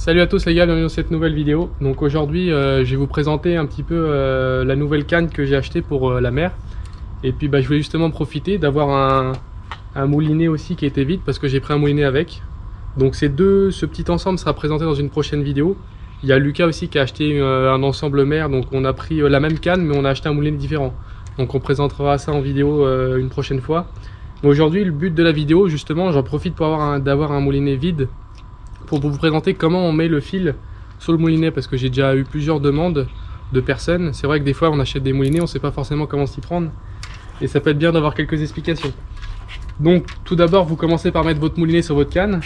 Salut à tous les gars, bienvenue dans cette nouvelle vidéo. Donc aujourd'hui je vais vous présenter un petit peu la nouvelle canne que j'ai achetée pour la mer. Et puis je voulais justement profiter d'avoir un moulinet aussi qui était vide parce que j'ai pris un moulinet avec. Donc ce petit ensemble sera présenté dans une prochaine vidéo. Il y a Lucas aussi qui a acheté un ensemble mer, donc on a pris la même canne mais on a acheté un moulinet différent. Donc on présentera ça en vidéo une prochaine fois. Mais aujourd'hui le but de la vidéo justement, j'en profite pour d'avoir un moulinet vide pour vous présenter comment on met le fil sur le moulinet, parce que j'ai déjà eu plusieurs demandes de personnes. C'est vrai que des fois on achète des moulinets, on ne sait pas forcément comment s'y prendre et ça peut être bien d'avoir quelques explications. Donc tout d'abord vous commencez par mettre votre moulinet sur votre canne.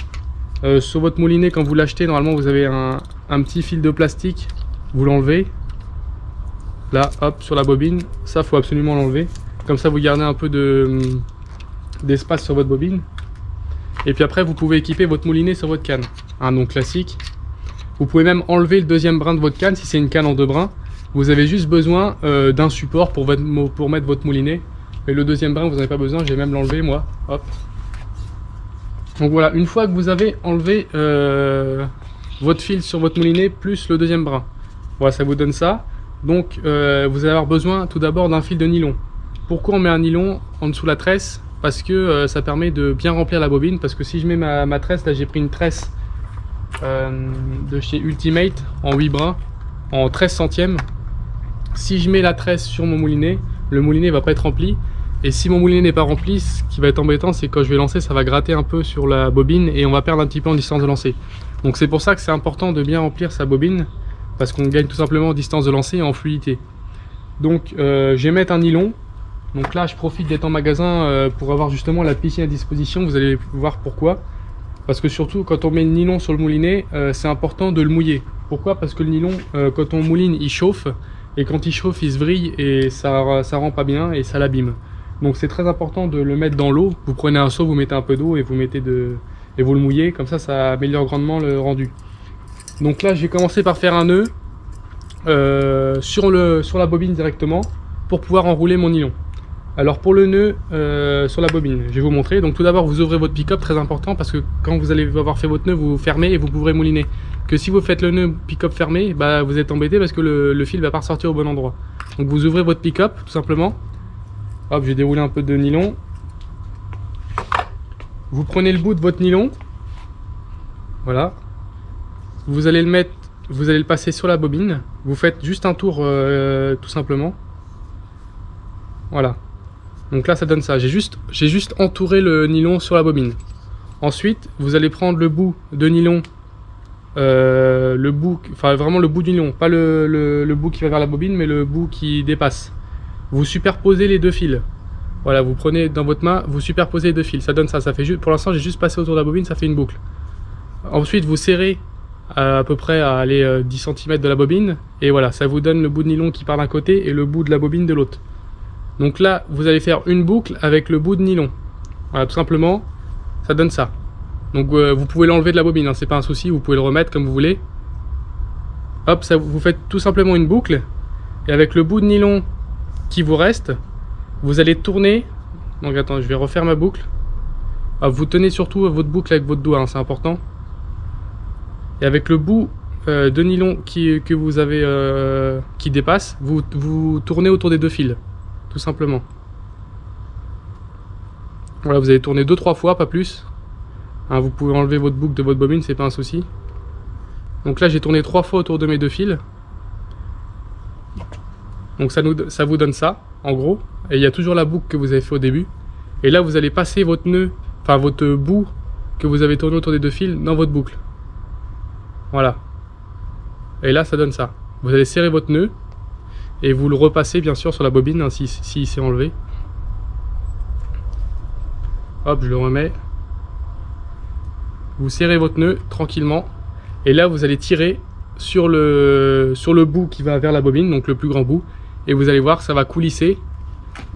Sur votre moulinet, quand vous l'achetez, normalement vous avez un petit fil de plastique, vous l'enlevez là, hop, sur la bobine. Ça faut absolument l'enlever, comme ça vous gardez un peu d'espace sur votre bobine. Et puis après vous pouvez équiper votre moulinet sur votre canne, un nom classique. Vous pouvez même enlever le deuxième brin de votre canne si c'est une canne en deux brins. Vous avez juste besoin d'un support pour mettre votre moulinet. Et le deuxième brin vous n'en avez pas besoin, j'ai même l'enlevé moi, hop. Donc voilà, une fois que vous avez enlevé votre fil sur votre moulinet plus le deuxième brin, voilà, ça vous donne ça. Donc vous allez avoir besoin tout d'abord d'un fil de nylon. Pourquoi on met un nylon en dessous de la tresse? Parce que ça permet de bien remplir la bobine. Parce que si je mets ma tresse, là j'ai pris une tresse de chez Ultimate en 8 brins, en 13 centièmes. Si je mets la tresse sur mon moulinet, le moulinet va pas être rempli. Et si mon moulinet n'est pas rempli, ce qui va être embêtant, c'est que quand je vais lancer, ça va gratter un peu sur la bobine et on va perdre un petit peu en distance de lancer. Donc c'est pour ça que c'est important de bien remplir sa bobine, parce qu'on gagne tout simplement en distance de lancer et en fluidité. Donc je vais mettre un nylon. Donc là je profite d'être en magasin pour avoir justement la piscine à disposition. Vous allez voir pourquoi. Parce que surtout quand on met le nylon sur le moulinet, c'est important de le mouiller. Pourquoi? Parce que le nylon, quand on mouline, il chauffe. Et quand il chauffe, il se vrille et ça rend pas bien et ça l'abîme. Donc c'est très important de le mettre dans l'eau. Vous prenez un seau, vous mettez un peu d'eau et vous le mouillez. Comme ça améliore grandement le rendu. Donc là j'ai commencé par faire un nœud sur la bobine directement pour pouvoir enrouler mon nylon. Alors pour le nœud sur la bobine, je vais vous montrer. Donc tout d'abord vous ouvrez votre pick-up, très important, parce que quand vous allez avoir fait votre nœud, vous fermez et vous pourrez mouliner. Que si vous faites le nœud pick-up fermé, vous êtes embêté parce que le fil va pas ressortir au bon endroit. Donc vous ouvrez votre pick-up tout simplement. Hop, j'ai déroulé un peu de nylon. Vous prenez le bout de votre nylon. Voilà. Vous allez le passer sur la bobine. Vous faites juste un tour tout simplement. Voilà. Donc là ça donne ça. J'ai juste entouré le nylon sur la bobine. Ensuite vous allez prendre le bout de nylon, vraiment le bout du nylon, pas le bout qui va vers la bobine, mais le bout qui dépasse. Vous superposez les deux fils. Voilà, vous prenez dans votre main, vous superposez les deux fils. Ça donne ça. Ça fait juste, pour l'instant j'ai juste passé autour de la bobine, ça fait une boucle. Ensuite vous serrez à peu près à aller 10 cm de la bobine et voilà, ça vous donne le bout de nylon qui part d'un côté et le bout de la bobine de l'autre. Donc là, vous allez faire une boucle avec le bout de nylon. Voilà, tout simplement, ça donne ça. Donc vous pouvez l'enlever de la bobine, hein, c'est pas un souci, vous pouvez le remettre comme vous voulez. Hop, ça, vous faites tout simplement une boucle. Et avec le bout de nylon qui vous reste, vous allez tourner. Donc attends, je vais refaire ma boucle. Hop, vous tenez surtout votre boucle avec votre doigt, hein, c'est important. Et avec le bout de nylon que vous avez qui dépasse, vous tournez autour des deux fils. Tout simplement. Voilà, vous allez tourner 2-3 fois, pas plus. Hein, vous pouvez enlever votre boucle de votre bobine, c'est pas un souci. Donc là j'ai tourné 3 fois autour de mes deux fils. Donc ça vous donne ça, en gros. Et il y a toujours la boucle que vous avez fait au début. Et là vous allez passer votre nœud, enfin votre bout que vous avez tourné autour des deux fils dans votre boucle. Voilà. Et là ça donne ça. Vous allez serrer votre nœud. Et vous le repassez bien sûr sur la bobine, hein, si c'est enlevé. Hop, je le remets. Vous serrez votre nœud tranquillement. Et là vous allez tirer sur le bout qui va vers la bobine, donc le plus grand bout. Et vous allez voir, ça va coulisser.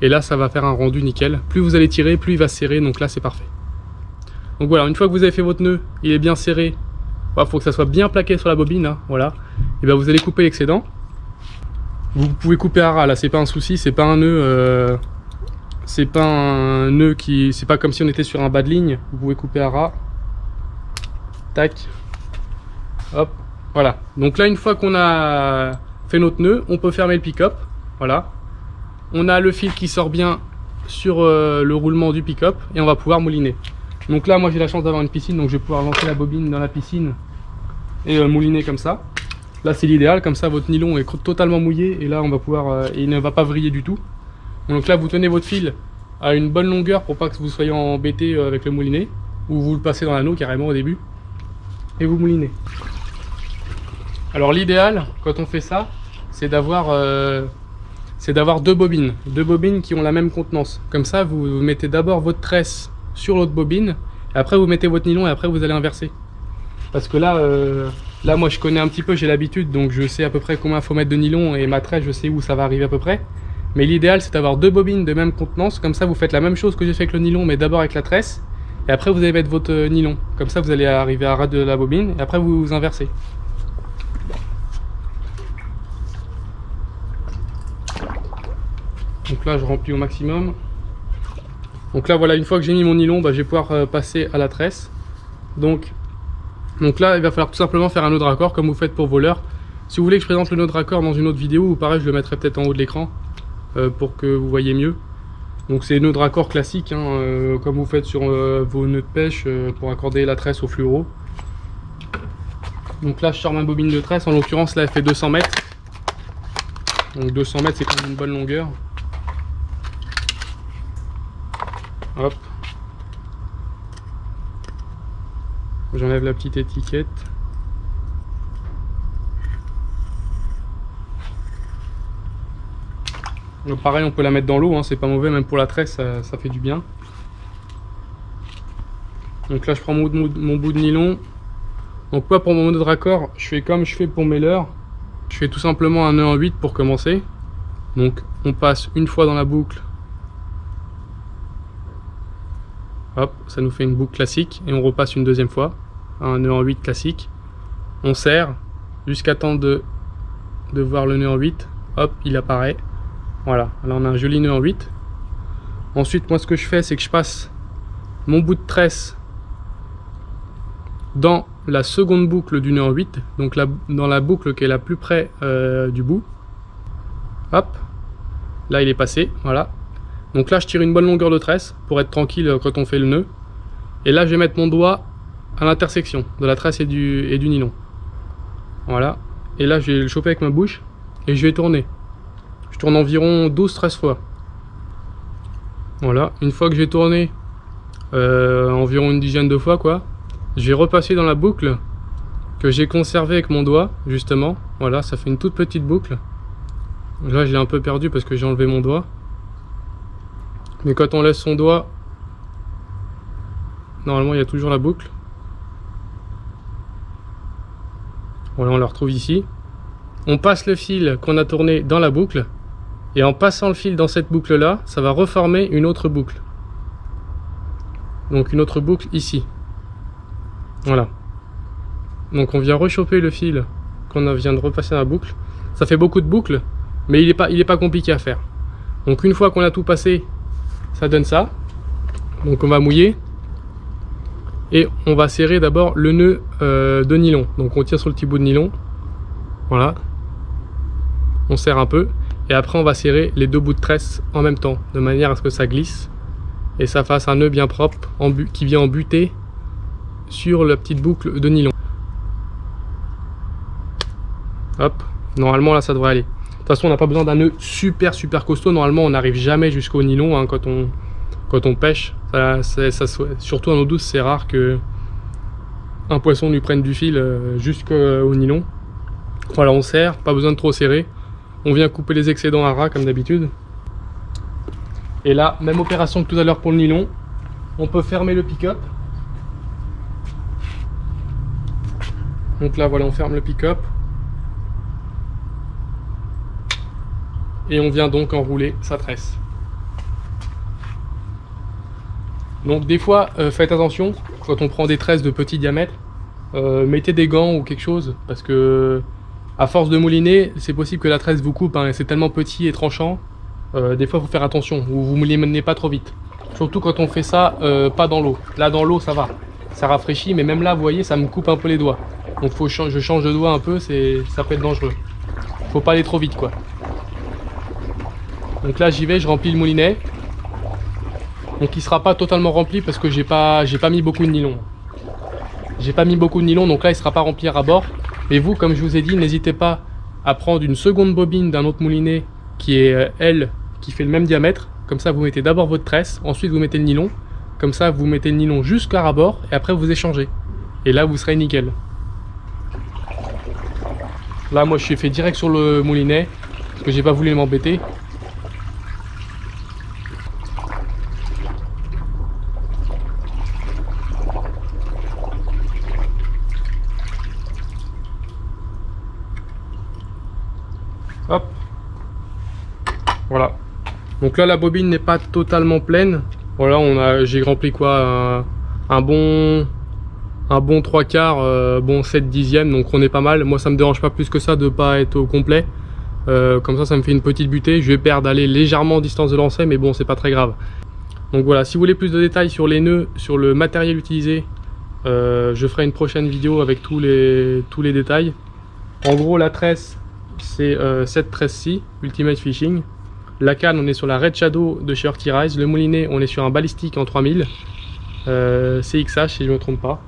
Et là ça va faire un rendu nickel. Plus vous allez tirer, plus il va se serrer, donc là c'est parfait. Donc voilà, une fois que vous avez fait votre nœud, il est bien serré. Il faut que ça soit bien plaqué sur la bobine, hein, voilà. Et bien vous allez couper l'excédent. Vous pouvez couper à ras, là c'est pas un souci, c'est pas un nœud c'est pas comme si on était sur un bas de ligne. Vous pouvez couper à ras, tac, Hop, voilà. Donc là, une fois qu'on a fait notre nœud, on peut fermer le pick-up. Voilà. On a le fil qui sort bien sur le roulement du pick-up et on va pouvoir mouliner. Donc là, moi j'ai la chance d'avoir une piscine, donc je vais pouvoir lancer la bobine dans la piscine et mouliner comme ça. Là c'est l'idéal, comme ça votre nylon est totalement mouillé et là on va pouvoir, il ne va pas vriller du tout. Donc là vous tenez votre fil à une bonne longueur pour pas que vous soyez embêté avec le moulinet, ou vous le passez dans l'anneau carrément au début et vous moulinez. Alors l'idéal quand on fait ça, c'est d'avoir deux bobines qui ont la même contenance. Comme ça vous mettez d'abord votre tresse sur l'autre bobine, et après vous mettez votre nylon et après vous allez inverser. Parce que là, là moi je connais un petit peu, j'ai l'habitude, donc je sais à peu près combien il faut mettre de nylon et ma tresse je sais où ça va arriver à peu près. Mais l'idéal c'est d'avoir deux bobines de même contenance, comme ça vous faites la même chose que j'ai fait avec le nylon mais d'abord avec la tresse, et après vous allez mettre votre nylon. Comme ça vous allez arriver à ras de la bobine et après vous inversez. Donc là je remplis au maximum. Donc là voilà, une fois que j'ai mis mon nylon, je vais pouvoir passer à la tresse. Donc là il va falloir tout simplement faire un nœud de raccord comme vous faites pour vos leurres. Si vous voulez que je présente le nœud de raccord dans une autre vidéo, ou pareil je le mettrai peut-être en haut de l'écran pour que vous voyez mieux. Donc c'est nœud de raccord classique comme vous faites sur vos nœuds de pêche pour accorder la tresse au fluoro. Donc là je sors ma bobine de tresse, en l'occurrence là elle fait 200 mètres. Donc 200 mètres c'est quand même une bonne longueur. Hop. J'enlève la petite étiquette. Donc pareil, on peut la mettre dans l'eau, c'est pas mauvais, même pour la tresse, ça fait du bien. Donc là, je prends mon bout de nylon. Donc moi, pour mon nœud de raccord, je fais comme je fais pour mes leurres. Je fais tout simplement un nœud en 8 pour commencer. Donc on passe une fois dans la boucle. Hop, ça nous fait une boucle classique et on repasse une deuxième fois, un nœud en 8 classique. On serre jusqu'à temps de voir le nœud en 8. Hop, il apparaît. Voilà, là on a un joli nœud en 8. Ensuite, moi ce que je fais, c'est que je passe mon bout de tresse dans la seconde boucle du nœud en 8, donc dans la boucle qui est la plus près du bout. Hop, là il est passé, voilà. Donc là je tire une bonne longueur de tresse pour être tranquille quand on fait le nœud. Et là je vais mettre mon doigt à l'intersection de la tresse et du nylon. Voilà. Et là je vais le choper avec ma bouche et je vais tourner. Je tourne environ 12-13 fois. Voilà. Une fois que j'ai tourné environ une dizaine de fois quoi, je vais repasser dans la boucle que j'ai conservée avec mon doigt justement. Voilà, ça fait une toute petite boucle. Là je l'ai un peu perdu parce que j'ai enlevé mon doigt. Mais quand on laisse son doigt, normalement il y a toujours la boucle. Voilà, on la retrouve ici. On passe le fil qu'on a tourné dans la boucle. Et en passant le fil dans cette boucle là, ça va reformer une autre boucle. Donc une autre boucle ici. Voilà. Donc on vient rechoper le fil qu'on vient de repasser dans la boucle. Ça fait beaucoup de boucles, mais il est pas compliqué à faire. Donc une fois qu'on a tout passé, ça donne ça. Donc on va mouiller et on va serrer d'abord le nœud de nylon. Donc on tire sur le petit bout de nylon, voilà, on serre un peu et après on va serrer les deux bouts de tresse en même temps de manière à ce que ça glisse et ça fasse un nœud bien propre qui vient en buter sur la petite boucle de nylon. Hop, normalement là ça devrait aller. De toute façon on n'a pas besoin d'un nœud super costaud, normalement on n'arrive jamais jusqu'au nylon quand on pêche. Surtout en eau douce c'est rare que un poisson lui prenne du fil jusqu'au nylon. Voilà, on serre, pas besoin de trop serrer. On vient couper les excédents à ras comme d'habitude. Et là, même opération que tout à l'heure pour le nylon. On peut fermer le pick-up. Donc là voilà, on ferme le pick-up. Et on vient donc enrouler sa tresse. Donc des fois, faites attention, quand on prend des tresses de petit diamètre, mettez des gants ou quelque chose, parce que à force de mouliner, c'est possible que la tresse vous coupe, c'est tellement petit et tranchant, des fois il faut faire attention, ou vous moulinez pas trop vite. Surtout quand on fait ça, pas dans l'eau. Là dans l'eau ça va, ça rafraîchit, mais même là vous voyez, ça me coupe un peu les doigts. Donc je change de doigt un peu, ça peut être dangereux. Faut pas aller trop vite quoi. Donc là j'y vais, je remplis le moulinet. Donc il sera pas totalement rempli parce que j'ai pas mis beaucoup de nylon. J'ai pas mis beaucoup de nylon, donc là il sera pas rempli à bord. Mais vous, comme je vous ai dit, n'hésitez pas à prendre une seconde bobine d'un autre moulinet qui est elle, qui fait le même diamètre. Comme ça vous mettez d'abord votre tresse, ensuite vous mettez le nylon. Comme ça vous mettez le nylon jusqu'à ras-bord et après vous échangez. Et là vous serez nickel. Là moi je suis fait direct sur le moulinet parce que j'ai pas voulu m'embêter. Hop, voilà. Donc là la bobine n'est pas totalement pleine. Voilà, j'ai rempli quoi, un bon 3/4, bon 7/10, donc on est pas mal. Moi ça me dérange pas plus que ça de pas être au complet. Comme ça me fait une petite butée. Je vais perdre légèrement en distance de lancer, mais bon c'est pas très grave. Donc voilà, si vous voulez plus de détails sur les nœuds, sur le matériel utilisé, je ferai une prochaine vidéo avec tous les détails. En gros la tresse, c'est cette tresse-ci, Ultimate Fishing. La canne, on est sur la Red Shadow de chez Ortirise. Le moulinet, on est sur un balistique en 3000. CXH si je ne me trompe pas.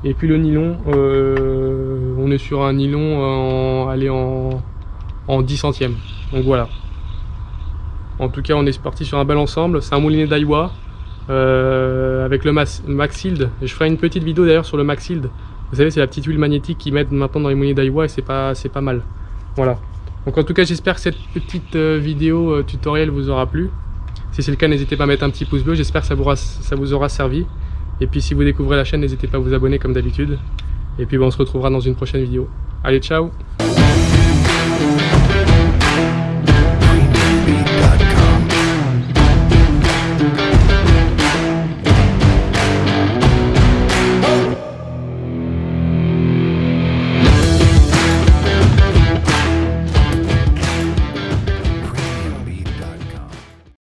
Et puis le nylon, on est sur un nylon en 10 centièmes. Donc voilà. En tout cas, on est parti sur un bel ensemble. C'est un moulinet Daiwa avec le Maxild. Je ferai une petite vidéo d'ailleurs sur le Maxild. Vous savez, c'est la petite huile magnétique qu'ils mettent maintenant dans les mouliniers Daiwa et c'est pas mal. Voilà. Donc en tout cas, j'espère que cette petite vidéo tutoriel vous aura plu. Si c'est le cas, n'hésitez pas à mettre un petit pouce bleu. J'espère que ça vous aura servi. Et puis si vous découvrez la chaîne, n'hésitez pas à vous abonner comme d'habitude. Et puis on se retrouvera dans une prochaine vidéo. Allez, ciao!